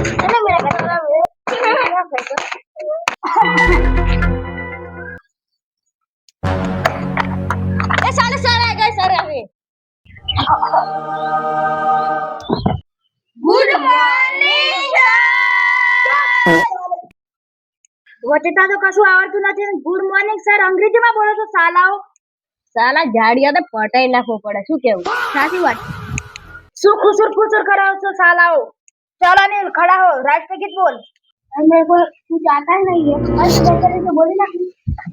अरे मेरा कचरा ये साले सर आ गए सर अभी गुड मॉर्निंग વચતા તો કશું આવડતું નથી ગુડ મોર્નિંગ સર અંગ્રેજીમાં બોલો છો સાલાઓ સાલા જાડિયા તો પટાઈ નાખવો પડે શું કેવું સાચી વાત શું ખુસુર ખુસુર કરાવો છો સાલાઓ चलो अनिल खड़ा हो राज पे गीत बोल मेरे को तू जाता ही नहीं है बस बेटर से बोली ना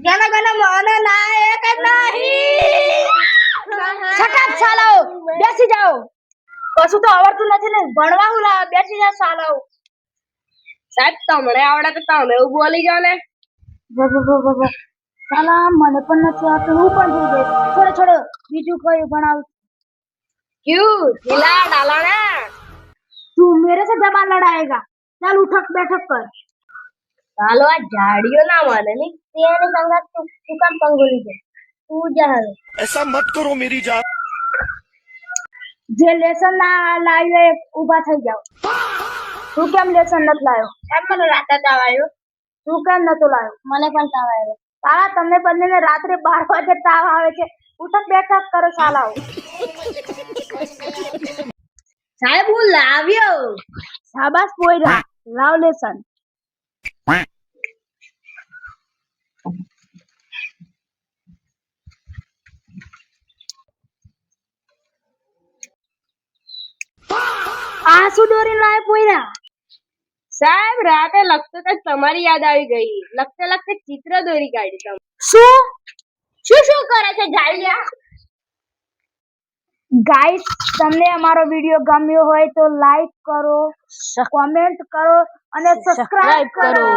गाना गाना माना नायक नहीं शट अप सालाओ બેસી જાઓ કશું તો આવડતું નથી ને ભણવા હું લા બેસી જા સાલાઓ સાહેબ તમને આવડે તો તમે એવું બોલી જાવ ને સાલા મને પણ નથી આવતું હું પણ જોઈ ગઈ છોડો છોડો બીજું કોઈ ભણાવ क्यों हिला डाला ना तू मेरे से जबान लड़ाएगा चल उठक बैठक कर सालो आ झाड़ियों ना माने नहीं तेरे संगत तू कब पंगुली दे तू जा ऐसा मत करो मेरी जान जे लेसन ना लायो ऊभा થઈ જાવ તું કેમ લેસન નત લાયો એમ મને રાતે તાવ આવ્યો તું કેમ નતો લાયો મને પણ તાવ આવ્યો તારા તમને બંનેને રાત્રે 12 વાગે તાવ આવે છે ઉઠક બેઠક કરો સાલાઓ સાહેબ હું લાવ્યો શાબાશ પોયરા લાવ લેસન આ શું દોરી લાય પોયરા સાહેબ રાતે લખતો તો તમારી યાદ આવી ગઈ લખતે લખતે ચિત્ર દોરી કાઢી તમે શું કરે છે જાલિયા ગાઈસ તમને અમારો વિડિયો ગમ્યો હોય તો લાઈક કરો કમેન્ટ કરો અને સબસ્ક્રાઇબ કરો